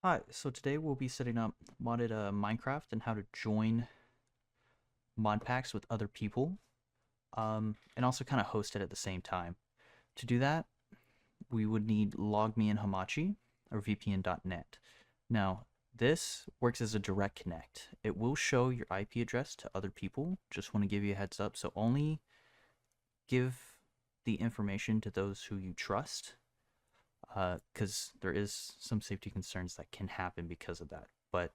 Hi, so today we'll be setting up modded Minecraft and how to join Modpacks with other people, and also kind of host it at the same time. To do that, we would need LogMe and Hamachi or VPN.net. Now, this works as a direct connect. It will show your IP address to other people. Just want to give you a heads up. So only give the information to those who you trust, because there is some safety concerns that can happen because of that. But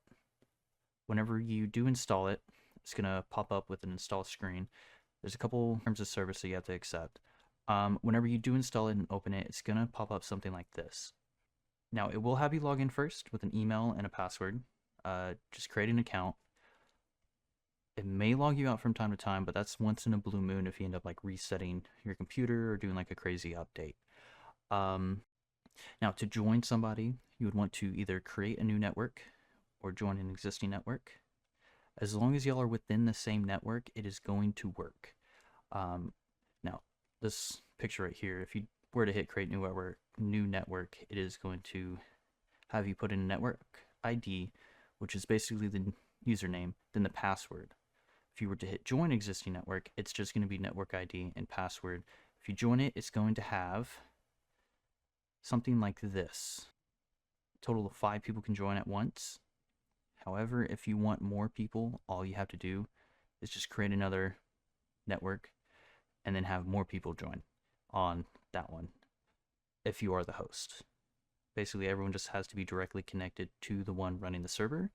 whenever you do install it, it's going to pop up with an install screen. There's a couple terms of service that you have to accept. Whenever you do install it and open it, it's going to pop up something like this. Now, it will have you log in first with an email and a password. Just create an account. It may log you out from time to time, but that's once in a blue moon if you end up like resetting your computer or doing like a crazy update. Now, to join somebody, you would want to either create a new network or join an existing network. As long as y'all are within the same network, it is going to work. Now, this picture right here, if you were to hit create new network, it is going to have you put in a network ID, which is basically the username, then the password. If you were to hit join existing network, it's just going to be network ID and password. If you join it, it's going to have something like this. A total of 5 people can join at once. However, if you want more people, all you have to do is just create another network and then have more people join on that one if you are the host. Basically, everyone just has to be directly connected to the one running the server.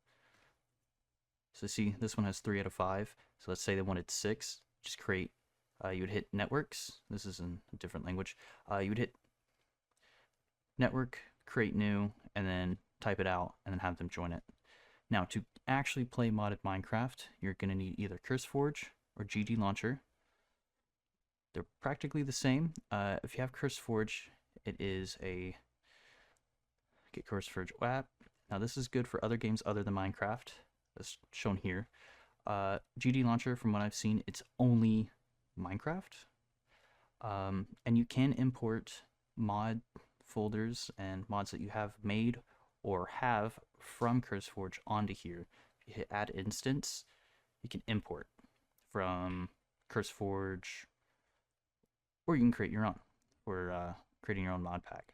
So see, this one has 3 out of 5. So let's say they wanted 6. Just create, you would hit networks. This is in a different language. You would hit network, create new, and then type it out and then have them join it. Now, to actually play modded Minecraft, you're going to need either CurseForge or GDLauncher. They're practically the same. If you have CurseForge, it is a get CurseForge app. Now, this is good for other games other than Minecraft, as shown here. GDLauncher, from what I've seen, it's only Minecraft. And you can import mod folders and mods that you have made or have from CurseForge onto here. If you hit add instance, you can import from CurseForge, or you can create your own, or creating your own mod pack.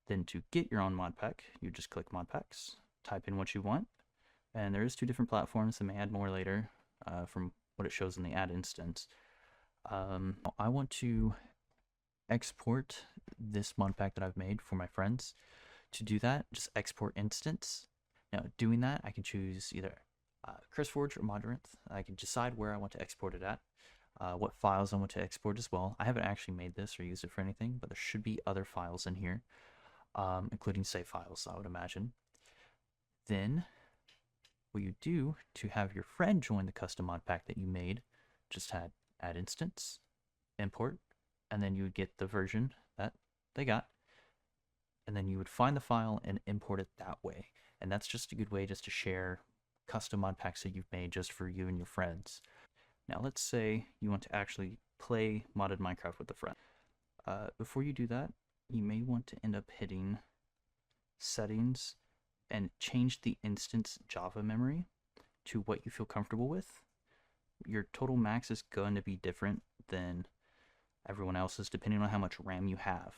Then to get your own mod pack, you just click Modpacks, type in what you want, and there is 2 different platforms that may add more later from what it shows in the add instance. I want to export this mod pack that I've made for my friends. To do that, just export instance. Now, doing that, I can choose either CurseForge or Modrinth. I can decide where I want to export it at, what files I want to export as well. I haven't actually made this or used it for anything, but there should be other files in here, including save files, I would imagine. Then, what you do to have your friend join the custom mod pack that you made, just add instance, import, and then you would get the version that they got. And then you would find the file and import it that way. And that's just a good way just to share custom mod packs that you've made just for you and your friends. Now let's say you want to actually play modded Minecraft with a friend. Before you do that, you may want to end up hitting settings and change the instance Java memory to what you feel comfortable with. Your total max is going to be different than everyone else's depending on how much RAM you have.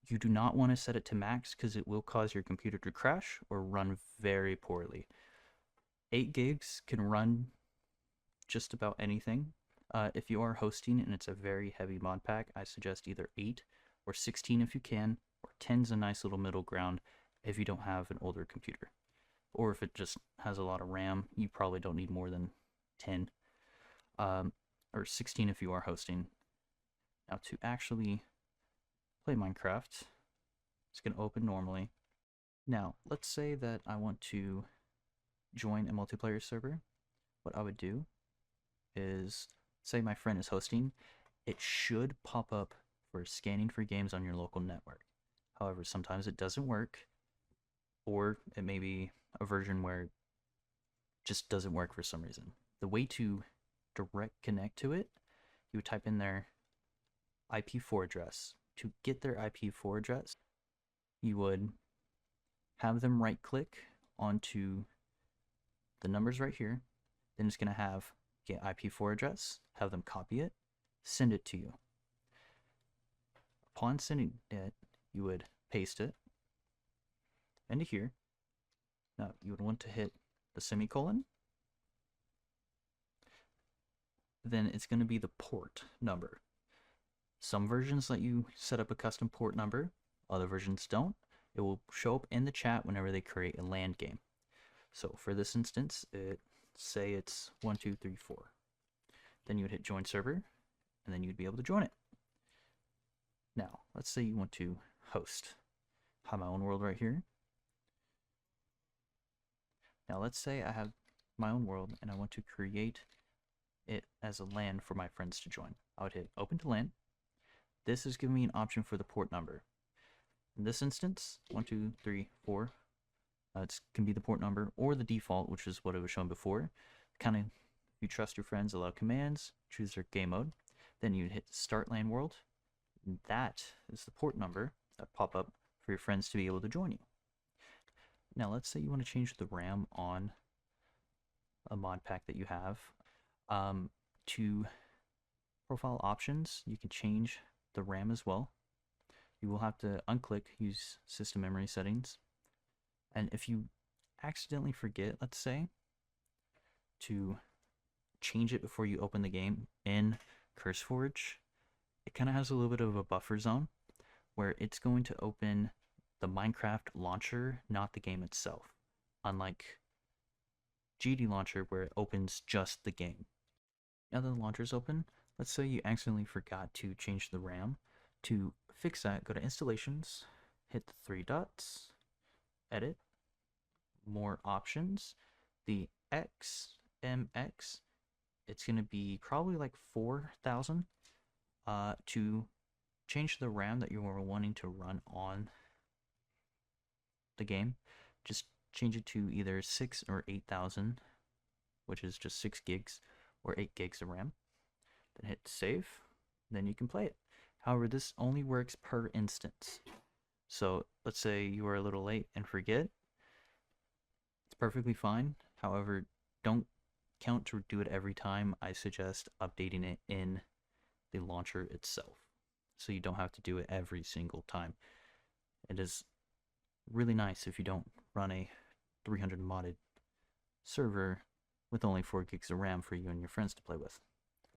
You do not want to set it to max because it will cause your computer to crash or run very poorly. 8 gigs can run just about anything. If you are hosting and it's a very heavy mod pack, I suggest either 8 or 16 if you can, or 10's a nice little middle ground if you don't have an older computer. Or if it just has a lot of RAM, you probably don't need more than 10. Or 16 if you are hosting. Now to actually play Minecraft, it's going to open normally. Now, let's say that I want to join a multiplayer server. What I would do is, say my friend is hosting, it should pop up for scanning for games on your local network. However, sometimes it doesn't work, or it may be a version where it just doesn't work for some reason. The way to direct connect to it, you would type in their IP4 address. To get their IP4 address, you would have them right click onto the numbers right here. Then it's going to have get IP4 address, have them copy it, send it to you. Upon sending it, you would paste it into here. Now you would want to hit the semicolon. Then it's going to be the port number. Some versions let you set up a custom port number, other versions don't. It will show up in the chat whenever they create a land game. So for this instance, say it's 1234. Then you would hit join server, and then you'd be able to join it. Now, let's say you want to host. I have my own world right here. Now let's say I have my own world and I want to create it as a LAN for my friends to join. I would hit open to LAN. This is giving me an option for the port number. In this instance, 1234, it can be the port number or the default, which is what it was shown before. Kind of, if you trust your friends, allow commands, choose their game mode. Then you'd hit start LAN world. That is the port number that pop up for your friends to be able to join you. Now let's say you want to change the RAM on a mod pack that you have. To profile options, you can change the RAM as well. You will have to unclick use system memory settings. And if you accidentally forget, let's say, to change it before you open the game in CurseForge, it kind of has a little bit of a buffer zone where it's going to open the Minecraft launcher, not the game itself. Unlike GDLauncher, where it opens just the game. Now that the launcher is open, let's say you accidentally forgot to change the RAM. To fix that, go to installations, hit the three dots, edit, more options. The XMX, it's going to be probably like 4,000 to change the RAM that you are wanting to run on the game. Just change it to either 6 or 8,000, which is just 6 gigs or 8 gigs of RAM. Then hit save, then you can play it. However, this only works per instance. So let's say you are a little late and forget. It's perfectly fine. However, don't count to do it every time. I suggest updating it in the launcher itself, so you don't have to do it every single time. It is really nice if you don't run a 300 modded server with only 4 gigs of RAM for you and your friends to play with.